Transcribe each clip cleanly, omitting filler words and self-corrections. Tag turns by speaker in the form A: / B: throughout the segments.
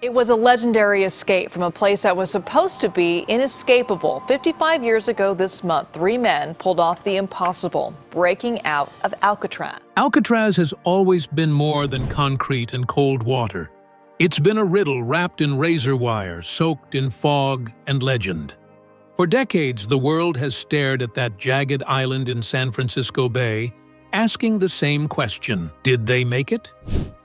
A: It was a legendary escape from a place that was supposed to be inescapable. 55 years ago this month, three men pulled off the impossible, breaking out of Alcatraz.
B: Alcatraz has always been more than concrete and cold water. It's been a riddle wrapped in razor wire, soaked in fog and legend. For decades, the world has stared at that jagged island in San Francisco Bay, asking the same question: did they make it?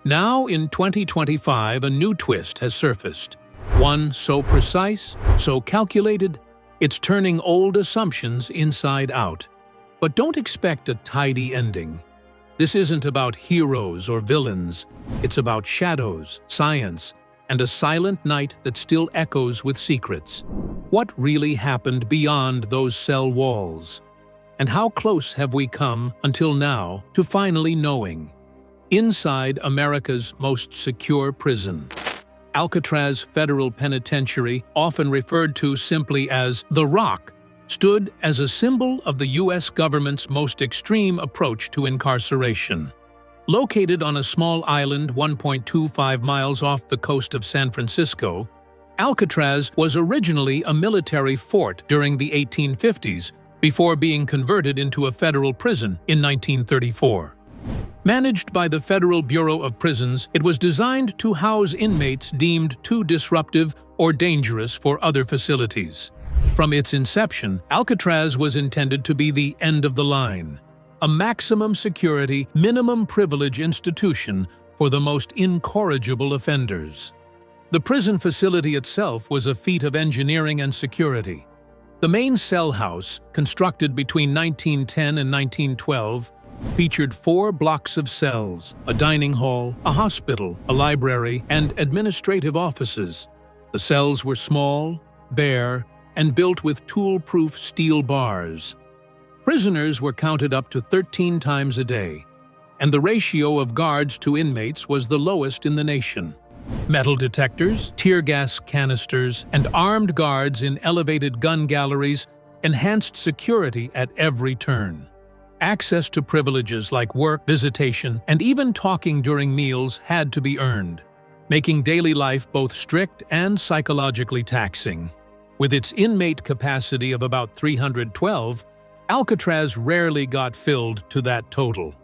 B: Now, in 2025, a new twist has surfaced. One so precise, so calculated, it's turning old assumptions inside out. But don't expect a tidy ending. This isn't about heroes or villains. It's about shadows, science, and a silent night that still echoes with secrets. What really happened beyond those cell walls? And how close have we come, until now, to finally knowing? Inside America's most secure prison, Alcatraz Federal Penitentiary, often referred to simply as The Rock, stood as a symbol of the U.S. government's most extreme approach to incarceration. Located on a small island 1.25 miles off the coast of San Francisco, Alcatraz was originally a military fort during the 1850s, before being converted into a federal prison in 1934. Managed by the Federal Bureau of Prisons, it was designed to house inmates deemed too disruptive or dangerous for other facilities. From its inception, Alcatraz was intended to be the end of the line, a maximum security, minimum privilege institution for the most incorrigible offenders. The prison facility itself was a feat of engineering and security. The main cell house, constructed between 1910 and 1912, featured 4 blocks of cells, a dining hall, a hospital, a library, and administrative offices. The cells were small, bare, and built with tool-proof steel bars. Prisoners were counted up to 13 times a day, and the ratio of guards to inmates was the lowest in the nation. Metal detectors, tear gas canisters, and armed guards in elevated gun galleries enhanced security at every turn. Access to privileges like work, visitation, and even talking during meals had to be earned, making daily life both strict and psychologically taxing. With its inmate capacity of about 312, Alcatraz rarely got filled to that total.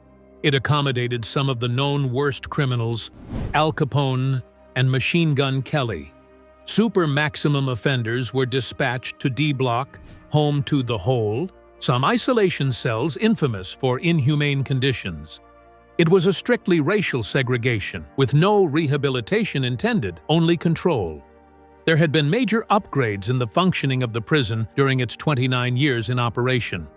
B: It accommodated some of the known worst criminals, Al Capone and Machine Gun Kelly. Super maximum offenders were dispatched to D Block, home to The Hole, some isolation cells infamous for inhumane conditions. It was a strictly racial segregation, with no rehabilitation intended, only control. There had been major upgrades in the functioning of the prison during its 29 years in operation,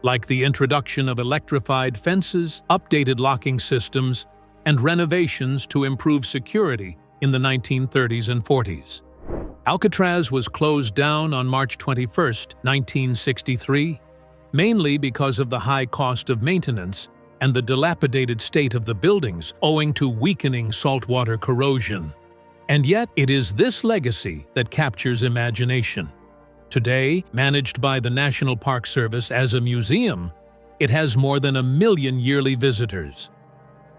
B: like the introduction of electrified fences, updated locking systems, and renovations to improve security in the 1930s and 40s. Alcatraz was closed down on March 21, 1963, mainly because of the high cost of maintenance and the dilapidated state of the buildings owing to weakening saltwater corrosion. And yet, it is this legacy that captures imagination. Today, managed by the National Park Service as a museum, it has more than 1 million yearly visitors.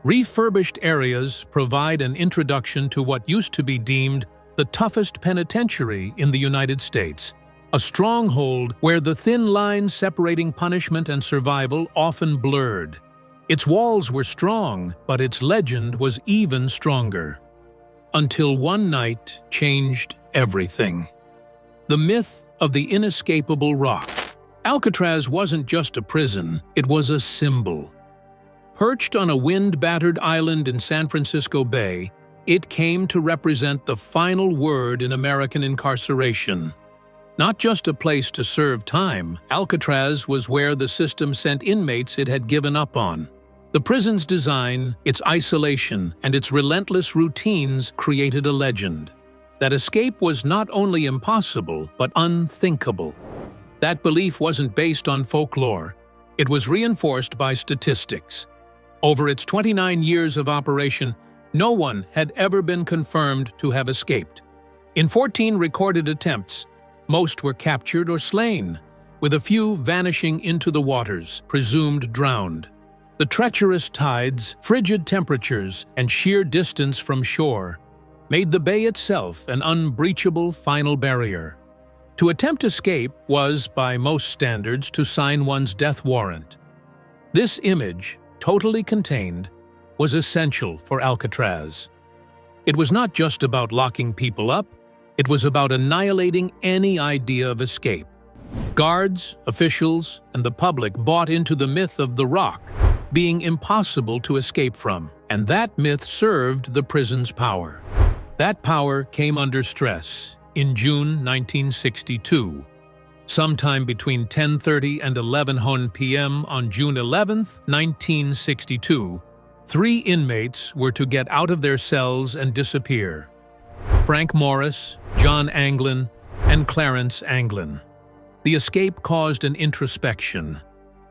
B: Refurbished areas provide an introduction to what used to be deemed the toughest penitentiary in the United States, a stronghold where the thin line separating punishment and survival often blurred. Its walls were strong, but its legend was even stronger. Until one night changed everything. The myth of the inescapable rock. Alcatraz wasn't just a prison, it was a symbol. Perched on a wind-battered island in San Francisco Bay, it came to represent the final word in American incarceration. Not just a place to serve time, Alcatraz was where the system sent inmates it had given up on. The prison's design, its isolation, and its relentless routines created a legend. That escape was not only impossible, but unthinkable. That belief wasn't based on folklore. It was reinforced by statistics. Over its 29 years of operation, no one had ever been confirmed to have escaped. In 14 recorded attempts, most were captured or slain, with a few vanishing into the waters, presumed drowned. The treacherous tides, frigid temperatures, and sheer distance from shore made the bay itself an unbreachable final barrier. To attempt escape was, by most standards, to sign one's death warrant. This image, totally contained, was essential for Alcatraz. It was not just about locking people up, it was about annihilating any idea of escape. Guards, officials, and the public bought into the myth of the rock being impossible to escape from, and that myth served the prison's power. That power came under stress in June 1962. Sometime between 10:30 and 11 p.m. on June 11, 1962, 3 inmates were to get out of their cells and disappear: Frank Morris, John Anglin, and Clarence Anglin. The escape caused an introspection.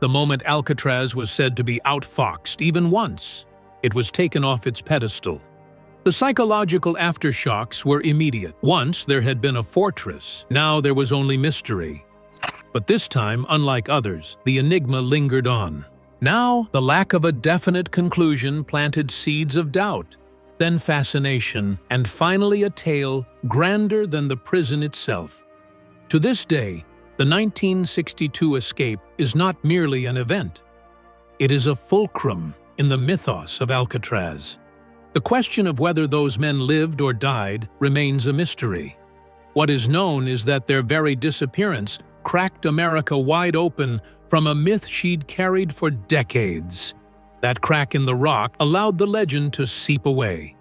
B: The moment Alcatraz was said to be outfoxed even once, it was taken off its pedestal. The psychological aftershocks were immediate. Once there had been a fortress, now there was only mystery. But this time, unlike others, the enigma lingered on. Now, the lack of a definite conclusion planted seeds of doubt, then fascination, and finally a tale grander than the prison itself. To this day, the 1962 escape is not merely an event. It is a fulcrum in the mythos of Alcatraz. The question of whether those men lived or died remains a mystery. What is known is that their very disappearance cracked America wide open from a myth she'd carried for decades. That crack in the rock allowed the legend to seep away.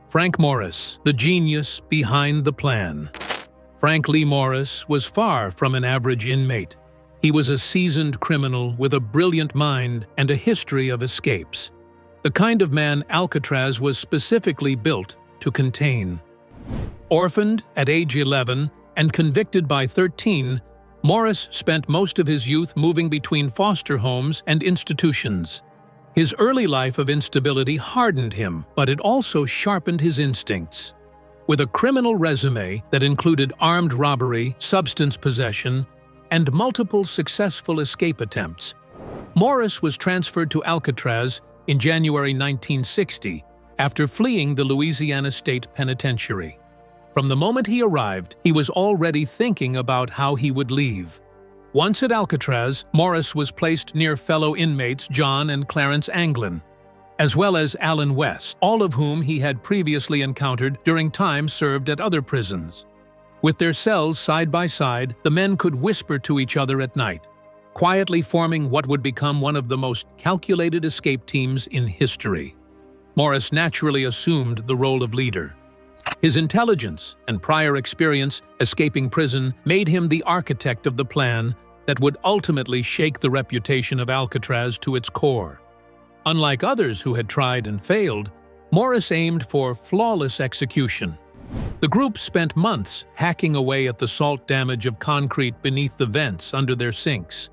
B: Frank Morris, the genius behind the plan. Frank Lee Morris was far from an average inmate. He was a seasoned criminal with a brilliant mind and a history of escapes. The kind of man Alcatraz was specifically built to contain. Orphaned at age 11 and convicted by 13, Morris spent most of his youth moving between foster homes and institutions. His early life of instability hardened him, but it also sharpened his instincts. With a criminal resume that included armed robbery, substance possession, and multiple successful escape attempts, Morris was transferred to Alcatraz in January 1960 after fleeing the Louisiana State Penitentiary. From the moment he arrived, he was already thinking about how he would leave. Once at Alcatraz, Morris was placed near fellow inmates John and Clarence Anglin, as well as Allen West, all of whom he had previously encountered during time served at other prisons. With their cells side by side, the men could whisper to each other at night, quietly forming what would become one of the most calculated escape teams in history. Morris naturally assumed the role of leader. His intelligence and prior experience escaping prison made him the architect of the plan that would ultimately shake the reputation of Alcatraz to its core. Unlike others who had tried and failed, Morris aimed for flawless execution. The group spent months hacking away at the salt damage of concrete beneath the vents under their sinks.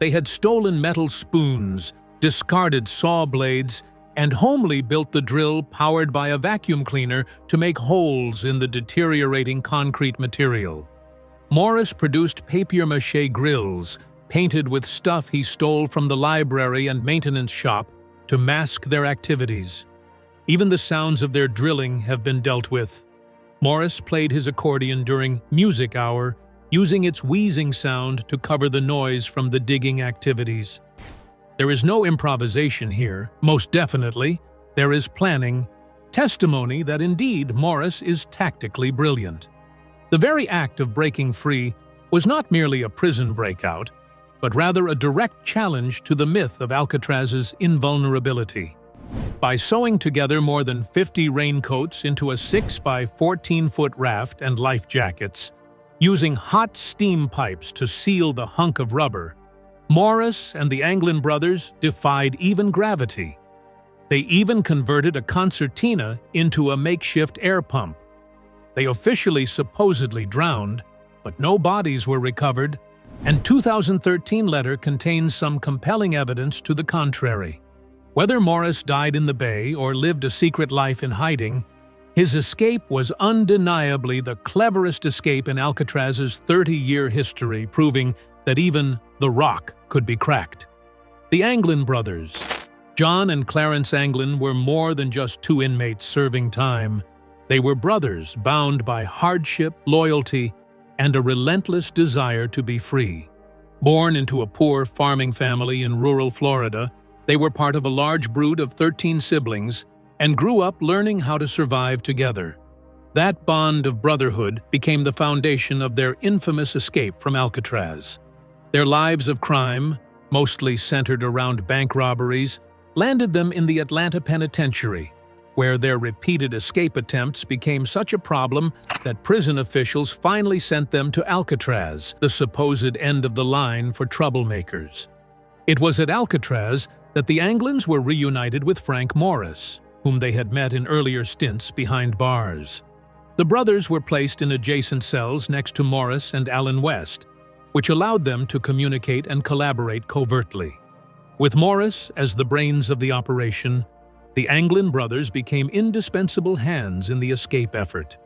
B: They had stolen metal spoons, discarded saw blades, and homely built the drill powered by a vacuum cleaner to make holes in the deteriorating concrete material. Morris produced papier-mâché grills, painted with stuff he stole from the library and maintenance shop, to mask their activities. Even the sounds of their drilling have been dealt with. Morris played his accordion during music hour, using its wheezing sound to cover the noise from the digging activities. There is no improvisation here. Most definitely, there is planning, testimony that indeed Morris is tactically brilliant. The very act of breaking free was not merely a prison breakout, but rather a direct challenge to the myth of Alcatraz's invulnerability. By sewing together more than 50 raincoats into a 6 by 14-foot raft and life jackets, using hot steam pipes to seal the hunk of rubber, Morris and the Anglin brothers defied even gravity. They even converted a concertina into a makeshift air pump. They officially supposedly drowned, but no bodies were recovered, and 2013 letter contains some compelling evidence to the contrary. Whether Morris died in the bay or lived a secret life in hiding, his escape was undeniably the cleverest escape in Alcatraz's 30-year history, proving that even the rock could be cracked. The Anglin brothers, John and Clarence Anglin, were more than just 2 inmates serving time. They were brothers bound by hardship, loyalty, and a relentless desire to be free. Born into a poor farming family in rural Florida, they were part of a large brood of 13 siblings and grew up learning how to survive together. That bond of brotherhood became the foundation of their infamous escape from Alcatraz. Their lives of crime, mostly centered around bank robberies, landed them in the Atlanta penitentiary, where their repeated escape attempts became such a problem that prison officials finally sent them to Alcatraz, the supposed end of the line for troublemakers. It was at Alcatraz that the Anglins were reunited with Frank Morris, whom they had met in earlier stints behind bars. The brothers were placed in adjacent cells next to Morris and Allen West, which allowed them to communicate and collaborate covertly. With Morris as the brains of the operation, the Anglin brothers became indispensable hands in the escape effort.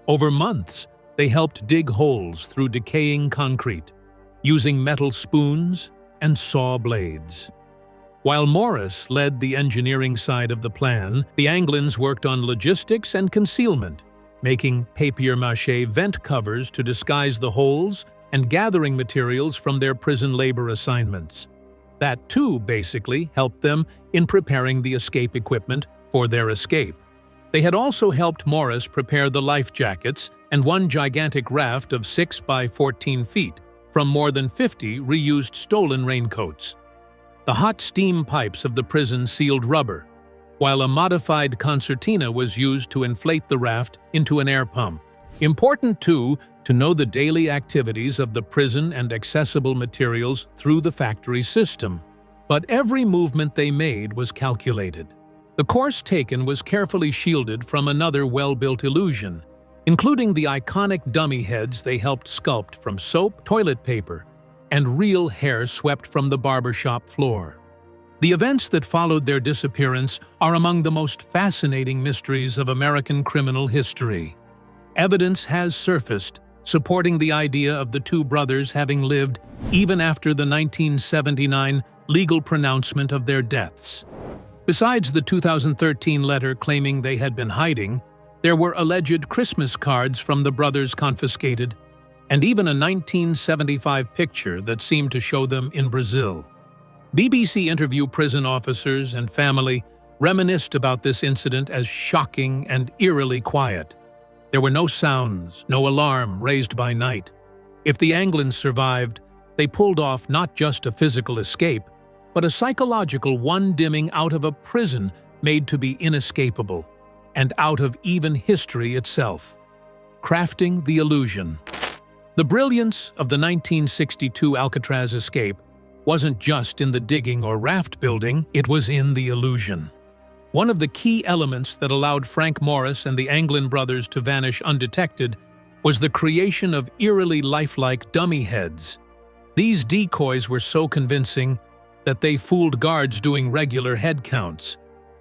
B: Over months, they helped dig holes through decaying concrete, using metal spoons and saw blades. While Morris led the engineering side of the plan, the Anglins worked on logistics and concealment, making papier-mâché vent covers to disguise the holes and gathering materials from their prison labor assignments. That too basically helped them in preparing the escape equipment for their escape. They had also helped Morris prepare the life jackets and one gigantic raft of 6 by 14 feet from more than 50 reused stolen raincoats. The hot steam pipes of the prison sealed rubber, while a modified concertina was used to inflate the raft into an air pump. Important, too, to know the daily activities of the prison and accessible materials through the factory system. But every movement they made was calculated. The course taken was carefully shielded from another well-built illusion, including the iconic dummy heads they helped sculpt from soap, toilet paper, and real hair swept from the barbershop floor. The events that followed their disappearance are among the most fascinating mysteries of American criminal history. Evidence has surfaced supporting the idea of the two brothers having lived even after the 1979 legal pronouncement of their deaths. Besides the 2013 letter claiming they had been hiding, there were alleged Christmas cards from the brothers confiscated, and even a 1975 picture that seemed to show them in Brazil. BBC interview prison officers and family reminisced about this incident as shocking and eerily quiet. There were no sounds, no alarm raised by night. If the Anglins survived, they pulled off not just a physical escape, but a psychological one dimming out of a prison made to be inescapable, and out of even history itself. Crafting the illusion. The brilliance of the 1962 Alcatraz escape wasn't just in the digging or raft building, it was in the illusion. One of the key elements that allowed Frank Morris and the Anglin brothers to vanish undetected was the creation of eerily lifelike dummy heads. These decoys were so convincing that they fooled guards doing regular head counts.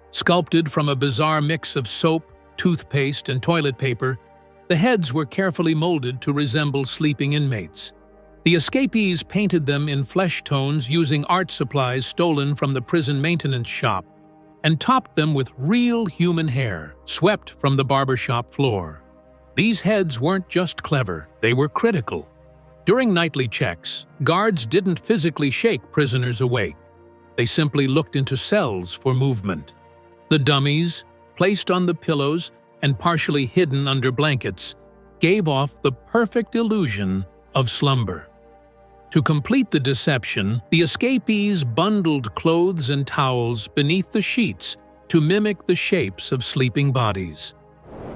B: Sculpted from a bizarre mix of soap, toothpaste, and toilet paper, the heads were carefully molded to resemble sleeping inmates. The escapees painted them in flesh tones using art supplies stolen from the prison maintenance shop, and topped them with real human hair, swept from the barbershop floor. These heads weren't just clever, they were critical. During nightly checks, guards didn't physically shake prisoners awake. They simply looked into cells for movement. The dummies, placed on the pillows and partially hidden under blankets, gave off the perfect illusion of slumber. To complete the deception, the escapees bundled clothes and towels beneath the sheets to mimic the shapes of sleeping bodies.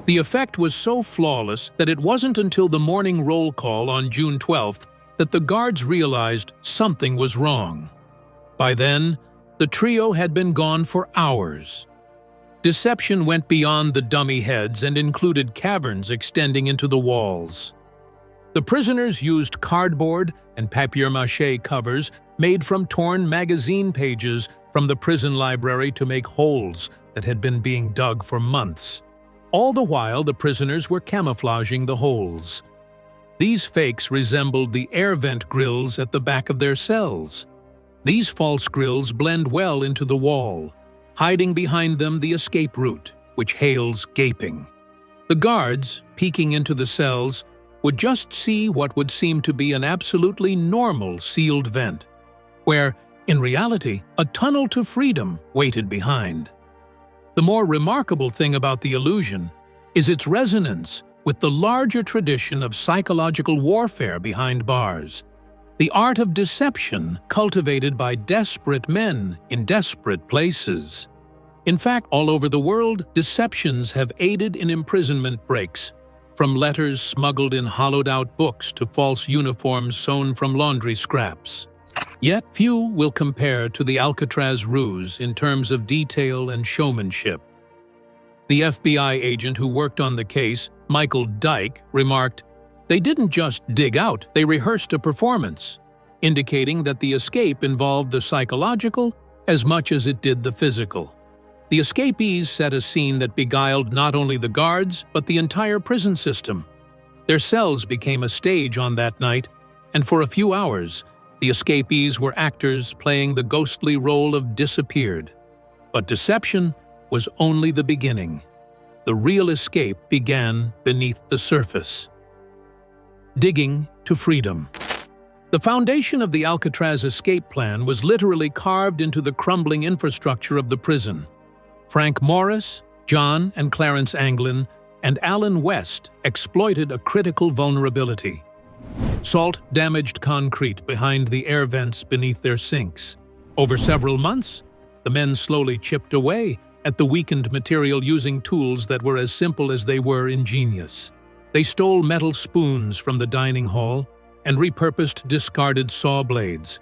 B: The effect was so flawless that it wasn't until the morning roll call on June 12th that the guards realized something was wrong. By then, the trio had been gone for hours. Deception went beyond the dummy heads and included caverns extending into the walls. The prisoners used cardboard and papier-mâché covers made from torn magazine pages from the prison library to make holes that had been being dug for months. All the while, the prisoners were camouflaging the holes. These fakes resembled the air vent grills at the back of their cells. These false grills blend well into the wall, hiding behind them the escape route, which hails gaping. The guards, peeking into the cells, would just see what would seem to be an absolutely normal sealed vent, where, in reality, a tunnel to freedom waited behind. The more remarkable thing about the illusion is its resonance with the larger tradition of psychological warfare behind bars, the art of deception cultivated by desperate men in desperate places. In fact, all over the world, deceptions have aided in imprisonment breaks, from letters smuggled in hollowed-out books to false uniforms sewn from laundry scraps. Yet few will compare to the Alcatraz ruse in terms of detail and showmanship. The FBI agent who worked on the case, Michael Dyke, remarked, "They didn't just dig out, they rehearsed a performance," indicating that the escape involved the psychological as much as it did the physical. The escapees set a scene that beguiled not only the guards, but the entire prison system. Their cells became a stage on that night, and for a few hours, the escapees were actors playing the ghostly role of disappeared. But deception was only the beginning. The real escape began beneath the surface. Digging to freedom. The foundation of the Alcatraz escape plan was literally carved into the crumbling infrastructure of the prison. Frank Morris, John and Clarence Anglin, and Alan West exploited a critical vulnerability: salt-damaged concrete behind the air vents beneath their sinks. Over several months, the men slowly chipped away at the weakened material using tools that were as simple as they were ingenious. They stole metal spoons from the dining hall and repurposed discarded saw blades.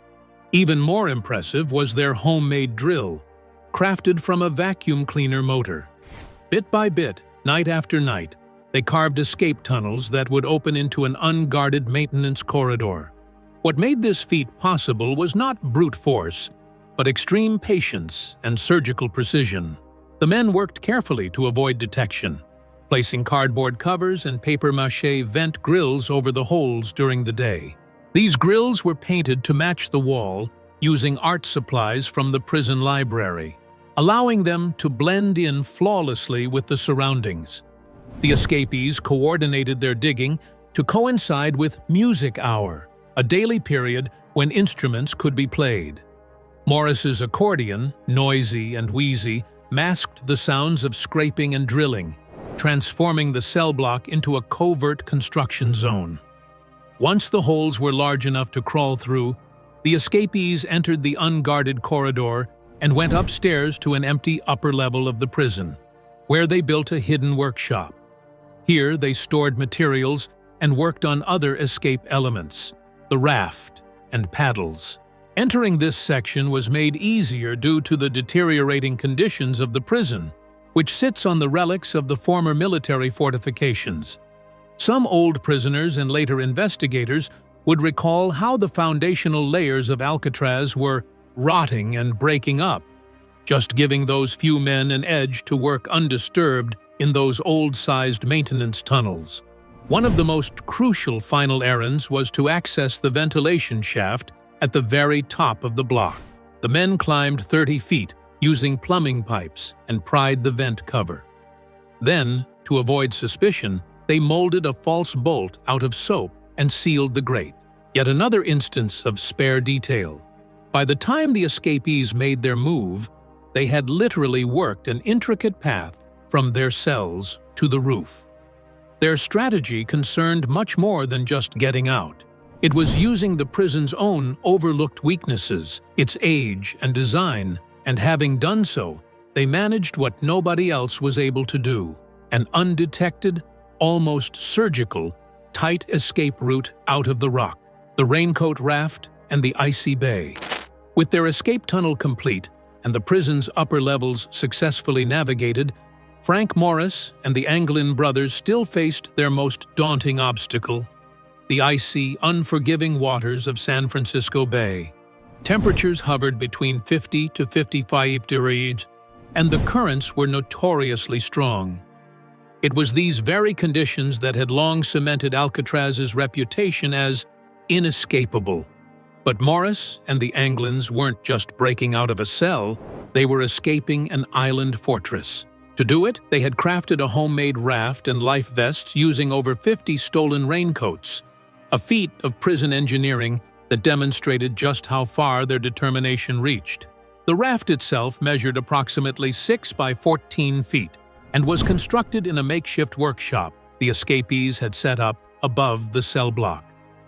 B: Even more impressive was their homemade drill, crafted from a vacuum cleaner motor. Bit by bit, night after night, they carved escape tunnels that would open into an unguarded maintenance corridor. What made this feat possible was not brute force, but extreme patience and surgical precision. The men worked carefully to avoid detection, placing cardboard covers and papier-mâché vent grills over the holes during the day. These grills were painted to match the wall using art supplies from the prison library, allowing them to blend in flawlessly with the surroundings. The escapees coordinated their digging to coincide with music hour, a daily period when instruments could be played. Morris's accordion, noisy and wheezy, masked the sounds of scraping and drilling, transforming the cell block into a covert construction zone. Once the holes were large enough to crawl through, the escapees entered the unguarded corridor and went upstairs to an empty upper level of the prison, where they built a hidden workshop. Here they stored materials and worked on other escape elements, the raft and paddles. Entering this section was made easier due to the deteriorating conditions of the prison, which sits on the relics of the former military fortifications. Some old prisoners and later investigators would recall how the foundational layers of Alcatraz were rotting and breaking up, just giving those few men an edge to work undisturbed in those old-sized maintenance tunnels. One of the most crucial final errands was to access the ventilation shaft at the very top of the block. The men climbed 30 feet using plumbing pipes and pried the vent cover. Then, to avoid suspicion, they molded a false bolt out of soap and sealed the grate. Yet another instance of spare detail. By the time the escapees made their move, they had literally worked an intricate path from their cells to the roof. Their strategy concerned much more than just getting out. It was using the prison's own overlooked weaknesses, its age and design, and having done so, they managed what nobody else was able to do: an undetected, almost surgical, tight escape route out of the rock, the raincoat raft, and the icy bay. With their escape tunnel complete and the prison's upper levels successfully navigated, Frank Morris and the Anglin brothers still faced their most daunting obstacle: the icy, unforgiving waters of San Francisco Bay. Temperatures hovered between 50 to 55 degrees, and the currents were notoriously strong. It was these very conditions that had long cemented Alcatraz's reputation as inescapable. But Morris and the Anglins weren't just breaking out of a cell, they were escaping an island fortress. To do it, they had crafted a homemade raft and life vests using over 50 stolen raincoats, a feat of prison engineering that demonstrated just how far their determination reached. The raft itself measured approximately 6 by 14 feet and was constructed in a makeshift workshop the escapees had set up above the cell block.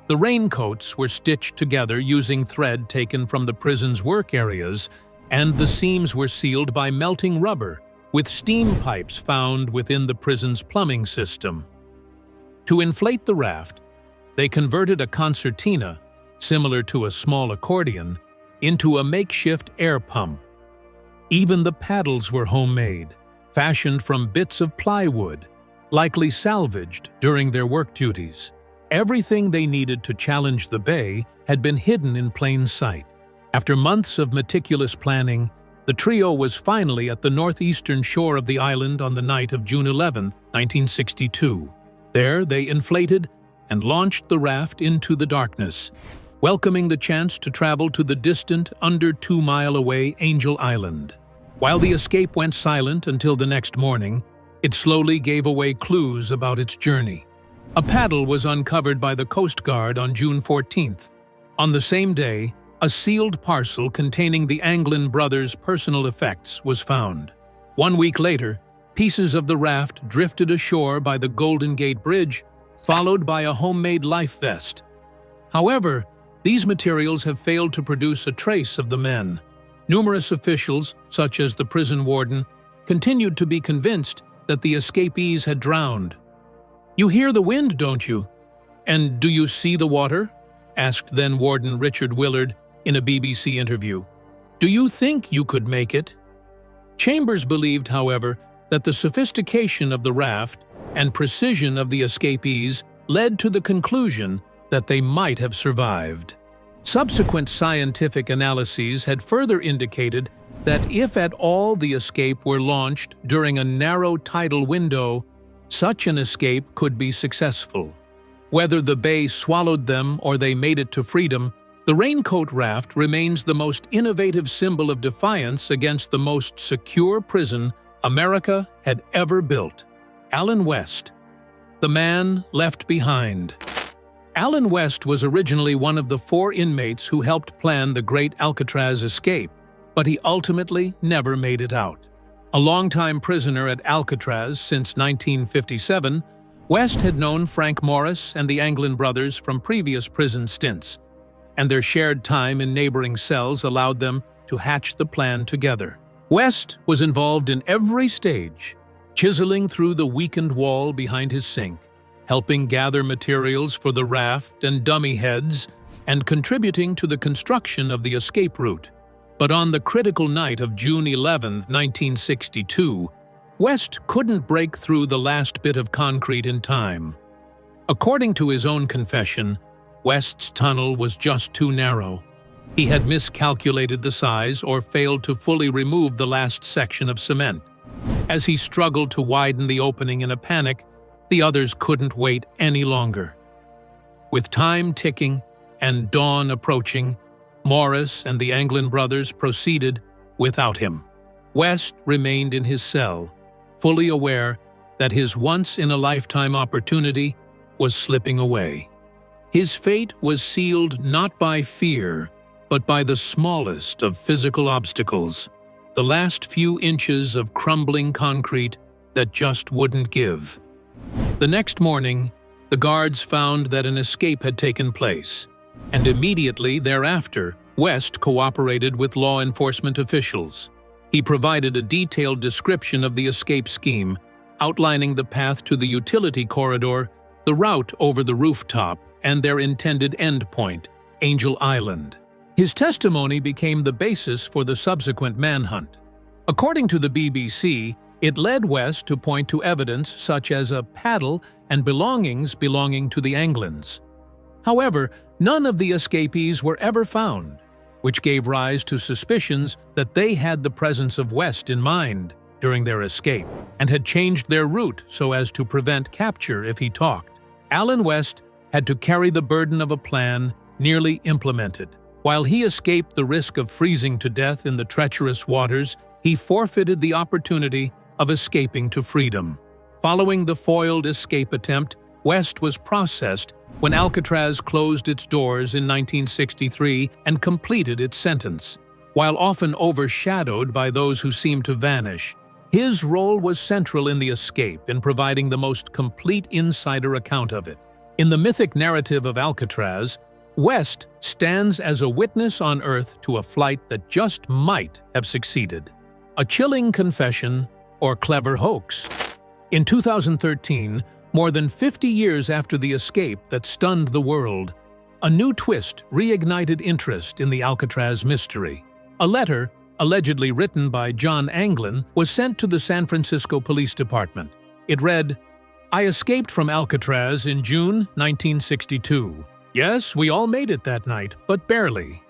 B: The raincoats were stitched together using thread taken from the prison's work areas, and the seams were sealed by melting rubber, with steam pipes found within the prison's plumbing system. To inflate the raft, they converted a concertina, similar to a small accordion, into a makeshift air pump. Even the paddles were homemade, fashioned from bits of plywood, likely salvaged during their work duties. Everything they needed to challenge the bay had been hidden in plain sight. After months of meticulous planning, the trio was finally at the northeastern shore of the island on the night of June 11, 1962. There, they inflated and launched the raft into the darkness, welcoming the chance to travel to the distant, under 2-mile-away Angel Island. While the escape went silent until the next morning, it slowly gave away clues about its journey. A paddle was uncovered by the Coast Guard on June 14th. On the same day, a sealed parcel containing the Anglin brothers' personal effects was found. 1 week later, pieces of the raft drifted ashore by the Golden Gate Bridge, followed by a homemade life vest. However, these materials have failed to produce a trace of the men. Numerous officials, such as the prison warden, continued to be convinced that the escapees had drowned. "You hear the wind, don't you? And do you see the water?" asked then-warden Richard Willard in a BBC interview. "Do you think you could make it?" Chambers believed, however, that the sophistication of the raft and precision of the escapees led to the conclusion that they might have survived. Subsequent scientific analyses had further indicated that if at all the escape were launched during a narrow tidal window, such an escape could be successful. Whether the bay swallowed them or they made it to freedom, the raincoat raft remains the most innovative symbol of defiance against the most secure prison America had ever built. Allen West, the man left behind. Allen West was originally one of the 4 inmates who helped plan the Great Alcatraz escape, but he ultimately never made it out. A longtime prisoner at Alcatraz since 1957, West had known Frank Morris and the Anglin brothers from previous prison stints, and their shared time in neighboring cells allowed them to hatch the plan together. West was involved in every stage, chiseling through the weakened wall behind his sink, helping gather materials for the raft and dummy heads, and contributing to the construction of the escape route. But on the critical night of June 11, 1962, West couldn't break through the last bit of concrete in time. According to his own confession, West's tunnel was just too narrow. He had miscalculated the size or failed to fully remove the last section of cement. As he struggled to widen the opening in a panic, the others couldn't wait any longer. With time ticking and dawn approaching, Morris and the Anglin brothers proceeded without him. West remained in his cell, fully aware that his once-in-a-lifetime opportunity was slipping away. His fate was sealed not by fear, but by the smallest of physical obstacles, the last few inches of crumbling concrete that just wouldn't give. The next morning, the guards found that an escape had taken place, and immediately thereafter, West cooperated with law enforcement officials. He provided a detailed description of the escape scheme, outlining the path to the utility corridor, the route over the rooftop, and their intended endpoint, Angel Island. His testimony became the basis for the subsequent manhunt. According to the BBC, it led West to point to evidence such as a paddle and belongings belonging to the Anglins. However, none of the escapees were ever found, which gave rise to suspicions that they had the presence of West in mind during their escape and had changed their route so as to prevent capture if he talked. Allen West had to carry the burden of a plan nearly implemented. While he escaped the risk of freezing to death in the treacherous waters, he forfeited the opportunity of escaping to freedom. Following the foiled escape attempt, West was processed when Alcatraz closed its doors in 1963 and completed its sentence. While often overshadowed by those who seemed to vanish, his role was central in the escape in providing the most complete insider account of it. In the mythic narrative of Alcatraz, West stands as a witness on Earth to a flight that just might have succeeded. A chilling confession or clever hoax. In 2013, more than 50 years after the escape that stunned the world, a new twist reignited interest in the Alcatraz mystery. A letter, allegedly written by John Anglin, was sent to the San Francisco Police Department. It read, "I escaped from Alcatraz in June 1962. Yes, we all made it that night, but barely."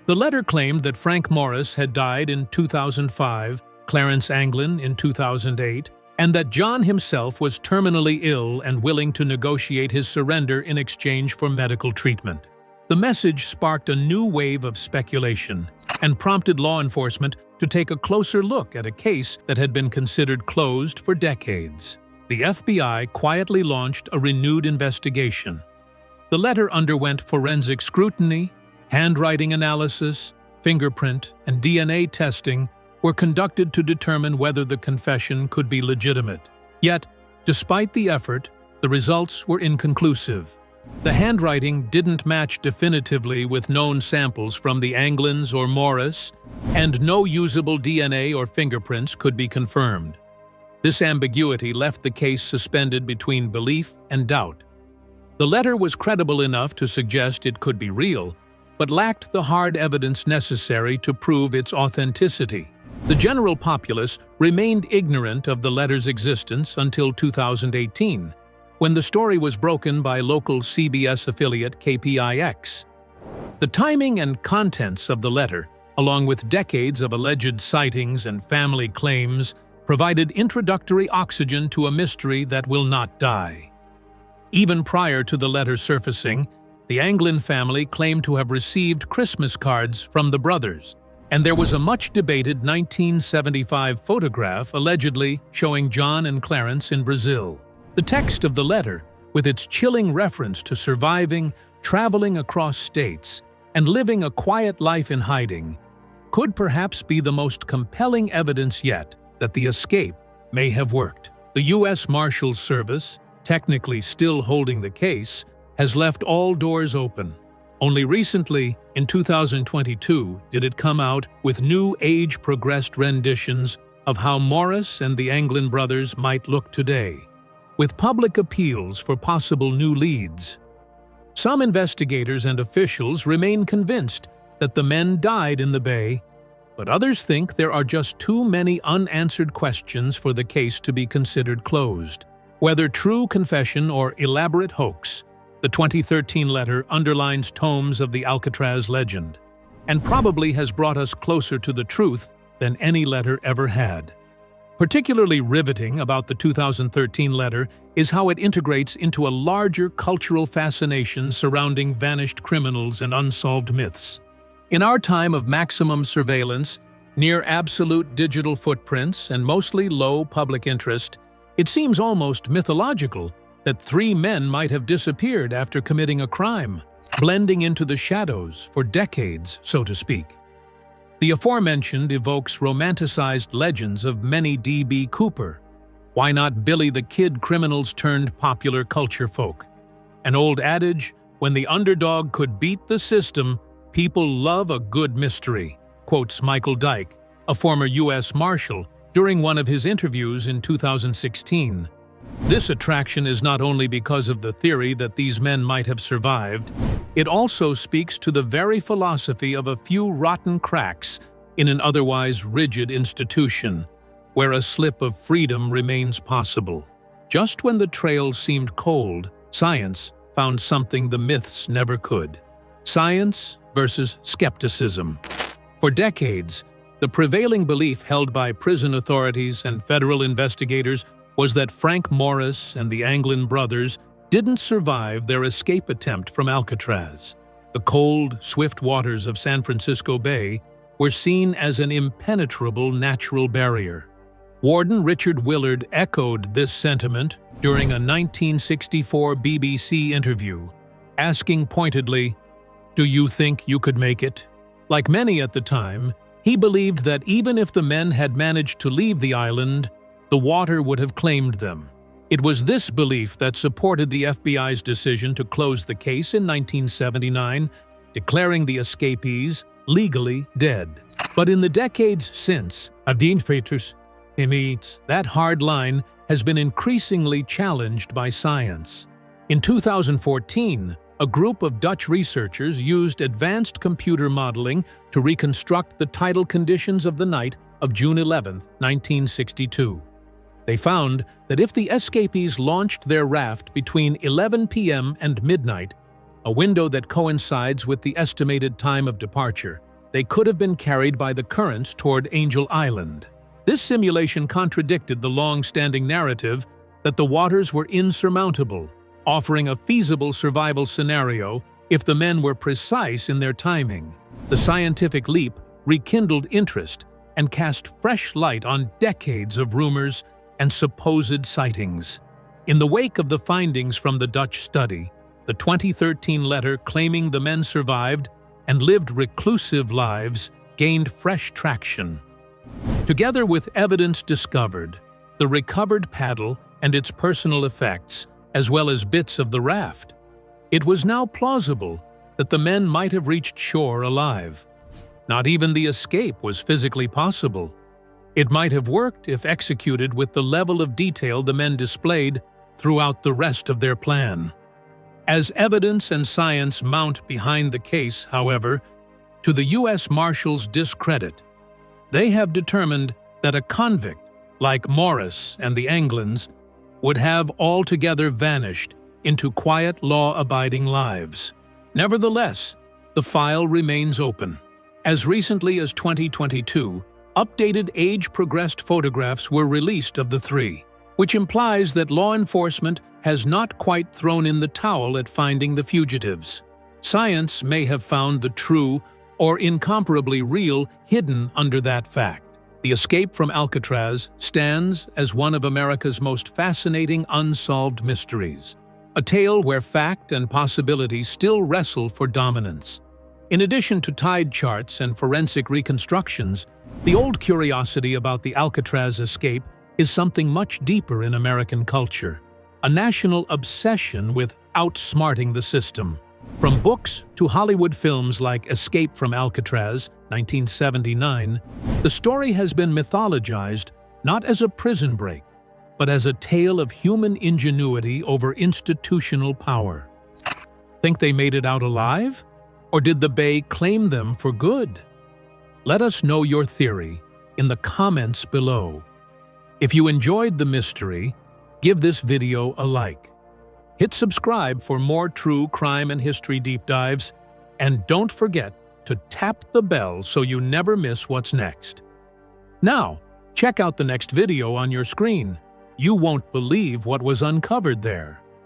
B: The letter claimed that Frank Morris had died in 2005, Clarence Anglin in 2008, and that John himself was terminally ill and willing to negotiate his surrender in exchange for medical treatment. The message sparked a new wave of speculation and prompted law enforcement to take a closer look at a case that had been considered closed for decades. The FBI quietly launched a renewed investigation. The letter underwent forensic scrutiny, handwriting analysis, fingerprint, and DNA testing were conducted to determine whether the confession could be legitimate. Yet, despite the effort, the results were inconclusive. The handwriting didn't match definitively with known samples from the Anglins or Morris, and no usable DNA or fingerprints could be confirmed. This ambiguity left the case suspended between belief and doubt. The letter was credible enough to suggest it could be real, but lacked the hard evidence necessary to prove its authenticity. The general populace remained ignorant of the letter's existence until 2018, when the story was broken by local CBS affiliate KPIX. The timing and contents of the letter, along with decades of alleged sightings and family claims, provided introductory oxygen to a mystery that will not die. Even prior to the letter surfacing, the Anglin family claimed to have received Christmas cards from the brothers, and there was a much-debated 1975 photograph allegedly showing John and Clarence in Brazil. The text of the letter, with its chilling reference to surviving, traveling across states, and living a quiet life in hiding, could perhaps be the most compelling evidence yet that the escape may have worked. The U.S. Marshals Service, technically still holding the case, has left all doors open. Only recently, in 2022, did it come out with new age-progressed renditions of how Morris and the Anglin brothers might look today, with public appeals for possible new leads. Some investigators and officials remain convinced that the men died in the bay, but others think there are just too many unanswered questions for the case to be considered closed. Whether true confession or elaborate hoax, the 2013 letter underlines tomes of the Alcatraz legend, and probably has brought us closer to the truth than any letter ever had. Particularly riveting about the 2013 letter is how it integrates into a larger cultural fascination surrounding vanished criminals and unsolved myths. In our time of maximum surveillance, near absolute digital footprints, and mostly low public interest, it seems almost mythological that 3 men might have disappeared after committing a crime, blending into the shadows for decades, so to speak. The aforementioned evokes romanticized legends of many D.B. Cooper. Why not Billy the Kid criminals turned popular culture folk? An old adage, when the underdog could beat the system, people love a good mystery, quotes Michael Dyke, a former U.S. Marshal, during one of his interviews in 2016. This attraction is not only because of the theory that these men might have survived, it also speaks to the very philosophy of a few rotten cracks in an otherwise rigid institution, where a slip of freedom remains possible. Just when the trail seemed cold, science found something the myths never could. Science versus skepticism. For decades, the prevailing belief held by prison authorities and federal investigators was that Frank Morris and the Anglin brothers didn't survive their escape attempt from Alcatraz. The cold, swift waters of San Francisco Bay were seen as an impenetrable natural barrier. Warden Richard Willard echoed this sentiment during a 1964 BBC interview, asking pointedly, "Do you think you could make it?" Like many at the time, he believed that even if the men had managed to leave the island, the water would have claimed them. It was this belief that supported the FBI's decision to close the case in 1979, declaring the escapees legally dead. But in the decades since, that hard line has been increasingly challenged by science. In 2014, a group of Dutch researchers used advanced computer modeling to reconstruct the tidal conditions of the night of June 11, 1962. They found that if the escapees launched their raft between 11 p.m. and midnight, a window that coincides with the estimated time of departure, they could have been carried by the currents toward Angel Island. This simulation contradicted the long-standing narrative that the waters were insurmountable, offering a feasible survival scenario if the men were precise in their timing. The scientific leap rekindled interest and cast fresh light on decades of rumors and supposed sightings. In the wake of the findings from the Dutch study, the 2013 letter claiming the men survived and lived reclusive lives gained fresh traction. Together with evidence discovered, the recovered paddle and its personal effects, as well as bits of the raft, it was now plausible that the men might have reached shore alive. Not even the escape was physically possible. It might have worked if executed with the level of detail the men displayed throughout the rest of their plan. As evidence and science mount behind the case, however, to the U.S. Marshals' discredit, they have determined that a convict like Morris and the Anglins would have altogether vanished into quiet, law-abiding lives. Nevertheless, the file remains open. As recently as 2022, updated age-progressed photographs were released of the three, which implies that law enforcement has not quite thrown in the towel at finding the fugitives. Science may have found the true or incomparably real hidden under that fact. The escape from Alcatraz stands as one of America's most fascinating unsolved mysteries, a tale where fact and possibility still wrestle for dominance. In addition to tide charts and forensic reconstructions, the old curiosity about the Alcatraz escape is something much deeper in American culture, a national obsession with outsmarting the system. From books to Hollywood films like Escape from Alcatraz, 1979, the story has been mythologized not as a prison break, but as a tale of human ingenuity over institutional power. Think they made it out alive? Or did the Bay claim them for good? Let us know your theory in the comments below. If you enjoyed the mystery, give this video a like. Hit subscribe for more true crime and history deep dives, and don't forget to tap the bell so you never miss what's next. Now, check out the next video on your screen. You won't believe what was uncovered there.